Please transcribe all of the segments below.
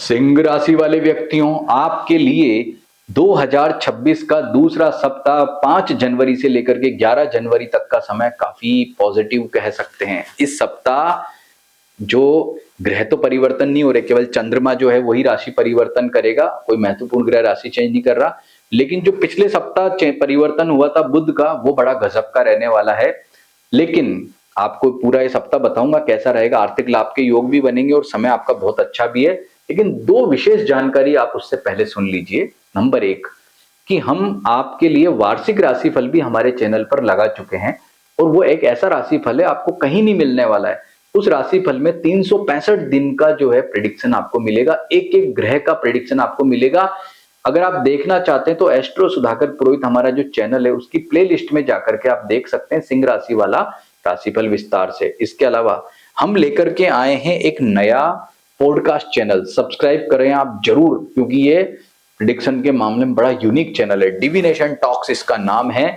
सिंह राशि वाले व्यक्तियों, आपके लिए 2026 का दूसरा सप्ताह 5 जनवरी से लेकर के 11 जनवरी तक का समय काफी पॉजिटिव कह सकते हैं। इस सप्ताह जो ग्रह तो परिवर्तन नहीं हो रहे, केवल चंद्रमा जो है वही राशि परिवर्तन करेगा, कोई महत्वपूर्ण ग्रह राशि चेंज नहीं कर रहा। लेकिन जो पिछले सप्ताह परिवर्तन हुआ था बुध का, वो बड़ा गजब का रहने वाला है। लेकिन आपको पूरा ये सप्ताह बताऊंगा कैसा रहेगा। आर्थिक लाभ के योग भी बनेंगे और समय आपका बहुत अच्छा भी है। लेकिन दो विशेष जानकारी आप उससे पहले सुन लीजिए। नंबर एक, कि हम आपके लिए वार्षिक राशिफल भी हमारे चैनल पर लगा चुके हैं और वो एक ऐसा राशिफल है आपको कहीं नहीं मिलने वाला है। उस राशिफल में 365 दिन का जो है प्रेडिक्शन आपको मिलेगा, एक एक ग्रह का प्रेडिक्शन आपको मिलेगा। अगर आप देखना चाहते हैं तो एस्ट्रो सुधाकर पुरोहित हमारा जो चैनल है उसकी प्लेलिस्ट में जाकर के आप देख सकते हैं सिंह राशि वाला राशिफल विस्तार से। इसके अलावा हम लेकर के आए हैं एक नया पॉडकास्ट चैनल, सब्सक्राइब करें आप जरूर, क्योंकि ये प्रिडिक्शन के मामले में बड़ा यूनिक चैनल है। डिविनेशन टॉक्स इसका नाम है।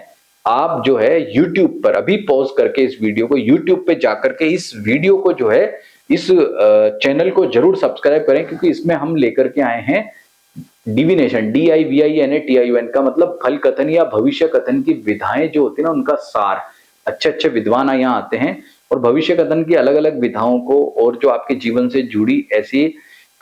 आप जो है YouTube पर अभी पॉज करके इस वीडियो को YouTube पे जाकर के इस वीडियो को जो है इस चैनल को जरूर सब्सक्राइब करें, क्योंकि इसमें हम लेकर के आए हैं डिविनेशन, DIVINATION का मतलब फल कथन या भविष्य कथन की विधाएं जो होती है ना, उनका सार। अच्छे अच्छे विद्वान यहाँ आते हैं और भविष्य कथन की अलग अलग विधाओं को और जो आपके जीवन से जुड़ी ऐसी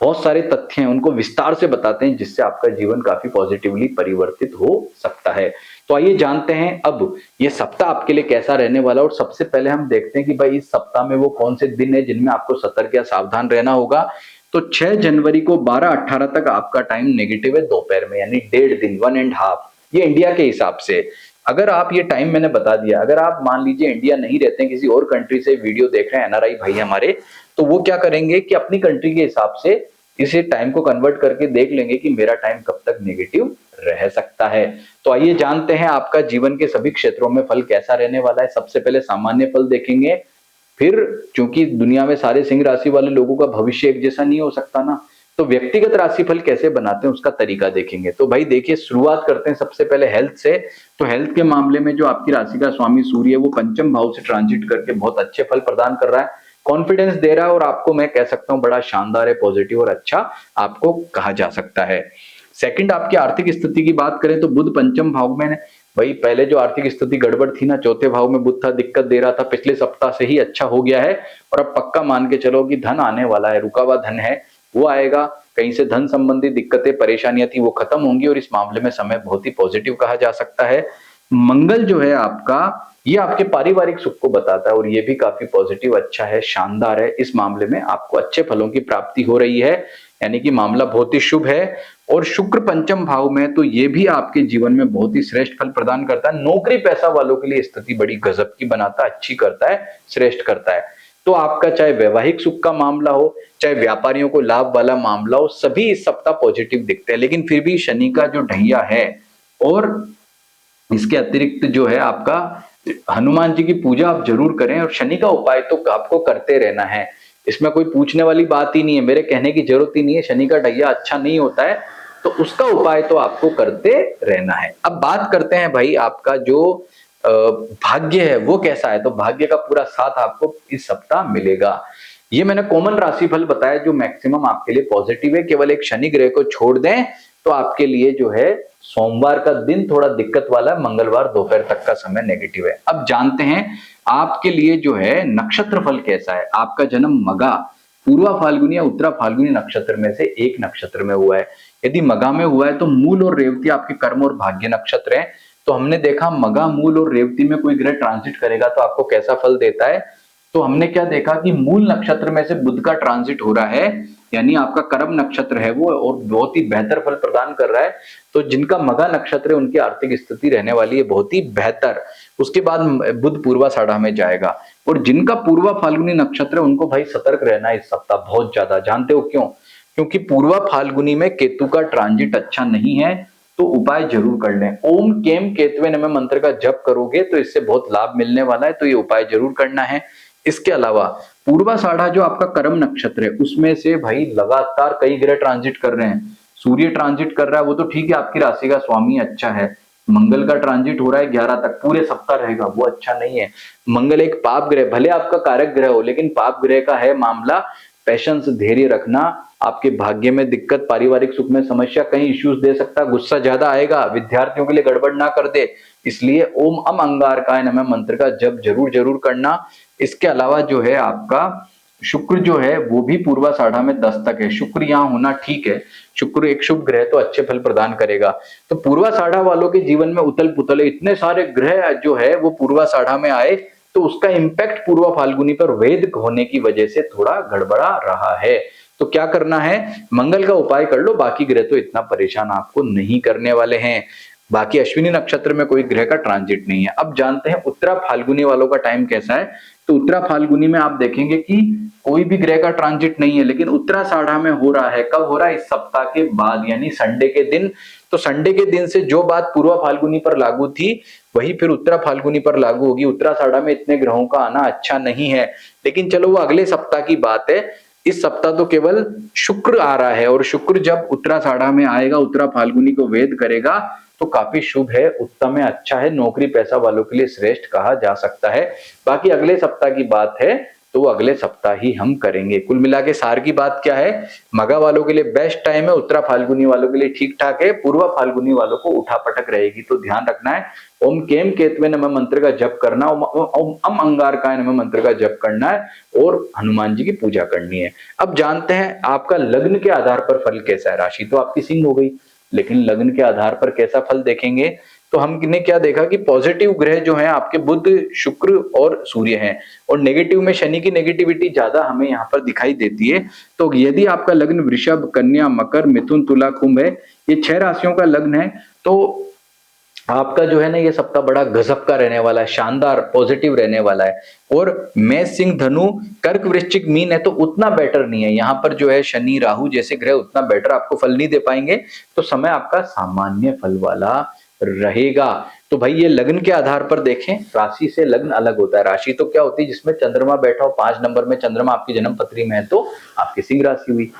बहुत सारे तथ्य हैं उनको विस्तार से बताते हैं, जिससे आपका जीवन काफी पॉजिटिवली परिवर्तित हो सकता है। तो आइए जानते हैं अब ये सप्ताह आपके लिए कैसा रहने वाला है। और सबसे पहले हम देखते हैं कि भाई इस सप्ताह में वो कौन से दिन है जिनमें आपको सतर्क या सावधान रहना होगा। तो 6 जनवरी को 12:18 तक आपका टाइम नेगेटिव है दोपहर में, यानी 1.5 दिन, 1.5, ये इंडिया के हिसाब से। अगर आप ये टाइम मैंने बता दिया, अगर आप मान लीजिए इंडिया नहीं रहते हैं, किसी और कंट्री से वीडियो देख रहे हैं NRI भाई हमारे, तो वो क्या करेंगे कि अपनी कंट्री के हिसाब से इसे टाइम को कन्वर्ट करके देख लेंगे कि मेरा टाइम कब तक नेगेटिव रह सकता है। तो आइए जानते हैं आपका जीवन के सभी क्षेत्रों में फल कैसा रहने वाला है। सबसे पहले सामान्य फल देखेंगे, फिर चूंकि दुनिया में सारे सिंह राशि वाले लोगों का भविष्य एक जैसा नहीं हो सकता ना, तो व्यक्तिगत राशिफल कैसे बनाते हैं उसका तरीका देखेंगे। तो भाई देखिए, शुरुआत करते हैं सबसे पहले हेल्थ से। तो हेल्थ के मामले में जो आपकी राशि का स्वामी सूर्य है वो पंचम भाव से ट्रांजिट करके बहुत अच्छे फल प्रदान कर रहा है, कॉन्फिडेंस दे रहा है और आपको मैं कह सकता हूं बड़ा शानदार है, पॉजिटिव और अच्छा आपको कहा जा सकता है। सेकंड, आपकी आर्थिक स्थिति की बात करें तो बुध पंचम भाव में, भाई पहले जो आर्थिक स्थिति गड़बड़ थी ना, चौथे भाव में बुध था, दिक्कत दे रहा था, पिछले सप्ताह से ही अच्छा हो गया है और अब पक्का मान के चलो कि धन आने वाला है, रुका हुआ धन है वो आएगा। कहीं से धन संबंधी दिक्कतें परेशानियां थी वो खत्म होंगी और इस मामले में समय बहुत ही पॉजिटिव कहा जा सकता है। मंगल जो है आपका, ये आपके पारिवारिक सुख को बताता है और ये भी काफी पॉजिटिव अच्छा है, शानदार है। इस मामले में आपको अच्छे फलों की प्राप्ति हो रही है, यानी कि मामला बहुत ही शुभ है। और शुक्र पंचम भाव में, तो ये भी आपके जीवन में बहुत ही श्रेष्ठ फल प्रदान करता है। नौकरी पैसा वालों के लिए स्थिति बड़ी गजब की बनाता है, अच्छी करता है, श्रेष्ठ करता है। तो आपका चाहे वैवाहिक सुख का मामला हो, चाहे व्यापारियों को लाभ वाला मामला हो, सभी इस सप्ताह पॉजिटिव दिखते हैं। लेकिन फिर भी शनि का जो ढैया है और इसके अतिरिक्त जो है आपका हनुमान जी की पूजा आप जरूर करें और शनि का उपाय तो आपको करते रहना है। इसमें कोई पूछने वाली बात ही नहीं है, मेरे कहने की जरूरत ही नहीं है। शनि का ढैया अच्छा नहीं होता है तो उसका उपाय तो आपको करते रहना है। अब बात करते हैं भाई आपका जो भाग्य है वो कैसा है। तो भाग्य का पूरा साथ आपको इस सप्ताह मिलेगा। ये मैंने कॉमन राशिफल बताया जो मैक्सिमम आपके लिए पॉजिटिव है। केवल एक शनि ग्रह को छोड़ दें तो आपके लिए जो है सोमवार का दिन थोड़ा दिक्कत वाला है, मंगलवार दोपहर तक का समय नेगेटिव है। अब जानते हैं आपके लिए जो है नक्षत्र फल कैसा है। आपका जन्म मगा, पूर्वा फाल्गुनी या उत्तरा फाल्गुनी नक्षत्र में से एक नक्षत्र में हुआ है। यदि मगा में हुआ है तो मूल और रेवती आपके कर्म और भाग्य नक्षत्र है। तो हमने देखा मगा, मूल और रेवती में कोई ग्रह ट्रांजिट करेगा तो आपको कैसा फल देता है। तो हमने क्या देखा कि मूल नक्षत्र में से बुध का ट्रांजिट हो रहा है, यानी आपका कर्म नक्षत्र है वो, और बहुत ही बेहतर फल प्रदान कर रहा है। तो जिनका मगा नक्षत्र है उनकी आर्थिक स्थिति रहने वाली है बहुत ही बेहतर। उसके बाद बुध पूर्वा साढ़ा में जाएगा। और जिनका पूर्वा फाल्गुनी नक्षत्र है उनको भाई सतर्क रहना है इस सप्ताह बहुत ज्यादा। जानते हो क्यों? क्योंकि पूर्वा फाल्गुनी में केतु का ट्रांजिट अच्छा नहीं है। तो उपाय जरूर कर लें, ओम केम केतवे नमः मंत्र का जप करोगे तो इससे बहुत लाभ मिलने वाला है, तो ये उपाय जरूर करना है। इसके अलावा पूर्वा साढ़ा जो आपका कर्म नक्षत्र है उसमें से भाई लगातार कई ग्रह ट्रांजिट कर रहे हैं। सूर्य ट्रांजिट कर रहा है वो तो ठीक है, आपकी राशि का स्वामी अच्छा है। मंगल का ट्रांजिट हो रहा है 11 तक, पूरे सप्ताह रहेगा, वो अच्छा नहीं है। मंगल एक पाप ग्रह, भले आपका कारक ग्रह हो लेकिन पाप ग्रह का है मामला। पेशेंस, धैर्य रखना। आपके भाग्य में दिक्कत, पारिवारिक सुख में समस्या, कहीं इश्यूज दे सकता, गुस्सा ज्यादा आएगा, विद्यार्थियों के लिए गड़बड़ ना कर दे, इसलिए ओम अम अंगारकाय नमः मंत्र का जप जरूर जरूर करना। इसके अलावा जो है आपका शुक्र जो है वो भी पूर्वाषाढ़ा में 10 तक है। शुक्र यहाँ होना ठीक है, शुक्र एक शुभ ग्रह तो अच्छे फल प्रदान करेगा। तो पूर्वाषाढ़ा वालों के जीवन में उथल पुथल है, इतने सारे ग्रह जो है वो पूर्वाषाढ़ा में आए तो उसका इंपैक्ट पूर्वा फाल्गुनी पर वैदिक होने की वजह से थोड़ा गड़बड़ा रहा है। तो क्या करना है, मंगल का उपाय कर लो, बाकी ग्रह तो इतना परेशान आपको नहीं करने वाले हैं। बाकी अश्विनी नक्षत्र में कोई ग्रह का ट्रांजिट नहीं है। अब जानते हैं उत्तरा फाल्गुनी वालों का टाइम कैसा है। तो उत्तरा फाल्गुनी में आप देखेंगे कि कोई भी ग्रह का ट्रांजिट नहीं है, लेकिन उत्तराषाढ़ा में हो रहा है। कब हो रहा है, इस सप्ताह के बाद यानी संडे के दिन। तो संडे के दिन से जो बात पूर्वा फाल्गुनी पर लागू थी वही फिर उत्तरा फाल्गुनी पर लागू होगी। उत्तराषाढ़ा में इतने ग्रहों का आना अच्छा नहीं है, लेकिन चलो वो अगले सप्ताह की बात है। इस सप्ताह तो केवल शुक्र आ रहा है, और शुक्र जब उत्तराषाढ़ा में आएगा, उत्तरा फाल्गुनी को वेद करेगा तो काफी शुभ है, उत्तम है, अच्छा है, नौकरी पैसा वालों के लिए श्रेष्ठ कहा जा सकता है। बाकी अगले सप्ताह की बात है तो वो अगले सप्ताह ही हम करेंगे। कुल मिला के सार की बात क्या है, मगा वालों के लिए बेस्ट टाइम है, उत्तरा फाल्गुनी वालों के लिए ठीक ठाक है, पूर्वा फाल्गुनी वालों को उठापटक रहेगी। तो ध्यान रखना है, ओम केम केतवे नमः मंत्र का जप करना, ओम अम अंगारकाय नमः मंत्र का जप करना है, और हनुमान जी की पूजा करनी है। अब जानते हैं आपका लग्न के आधार पर फल कैसा है। राशि तो आपकी सिंह हो गई, लेकिन लग्न के आधार पर कैसा फल देखेंगे। तो हमने क्या देखा कि पॉजिटिव ग्रह जो हैं आपके बुध, शुक्र और सूर्य हैं, और नेगेटिव में शनि की नेगेटिविटी ज्यादा हमें यहाँ पर दिखाई देती है। तो यदि आपका लग्न वृषभ, कन्या, मकर, मिथुन, तुला, कुंभ है, ये 6 राशियों का लग्न है, तो आपका जो है ना ये सप्ताह बड़ा गजब का रहने वाला है, शानदार पॉजिटिव रहने वाला है। और मेष, सिंह, धनु, कर्क, वृश्चिक, मीन है तो उतना बेटर नहीं है। यहाँ पर जो है शनि, राहु जैसे ग्रह उतना बेटर आपको फल नहीं दे पाएंगे, तो समय आपका सामान्य फल वाला रहेगा। तो भाई ये लग्न के आधार पर देखें, राशि से लग्न अलग होता है। राशि तो क्या होती है, जिसमें चंद्रमा बैठा हो, 5 नंबर में चंद्रमा आपकी जन्म पत्री में है तो आपकी सिंह राशि हुई।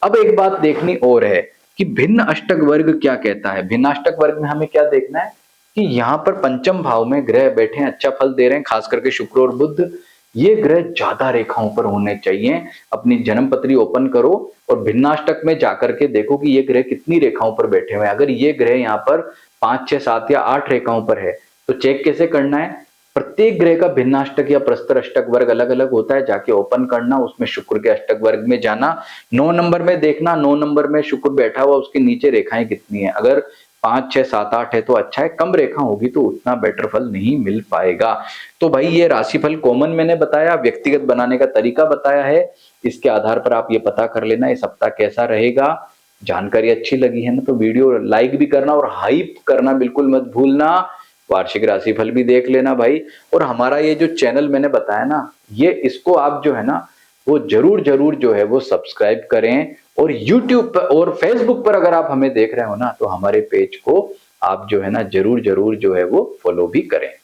अब एक बात देखनी और है कि भिन्न अष्टक वर्ग क्या कहता है। भिन्न अष्टक वर्ग में हमें क्या देखना है कि यहाँ पर पंचम भाव में ग्रह बैठे हैं, अच्छा फल दे रहे हैं, खास करके शुक्र और बुध। ये ग्रह ज्यादा रेखाओं पर होने चाहिए। अपनी जन्म पत्री ओपन करो और भिन्नाष्टक में जाकर के देखो कि ये ग्रह कितनी रेखाओं पर बैठे हुए हैं। अगर ये ग्रह यहाँ पर 5, 6, 7 या 8 रेखाओं पर है तो चेक कैसे करना है, प्रत्येक ग्रह का भिन्नाष्टक या प्रस्तर अष्टक वर्ग अलग अलग होता है, जाके ओपन करना, उसमें शुक्र के अष्टक वर्ग में जाना, 9 नंबर में देखना, 9 नंबर में शुक्र बैठा हुआ, उसके नीचे रेखाएं कितनी है। अगर 5, 6, 7, 8 है तो अच्छा है, कम रेखा होगी तो उतना बेटर फल नहीं मिल पाएगा। तो भाई ये राशिफल कॉमन मैंने बताया, व्यक्तिगत बनाने का तरीका बताया है, इसके आधार पर आप ये पता कर लेना ये सप्ताह कैसा रहेगा। जानकारी अच्छी लगी है ना तो वीडियो लाइक भी करना और हाइप करना बिल्कुल मत भूलना। वार्षिक राशिफल भी देख लेना भाई, और हमारा ये जो चैनल मैंने बताया ना, ये इसको आप जो है ना वो जरूर जरूर जो है वो सब्सक्राइब करें। और YouTube पर और Facebook पर अगर आप हमें देख रहे हो ना तो हमारे पेज को आप जो है ना जरूर जरूर जो है वो फॉलो भी करें।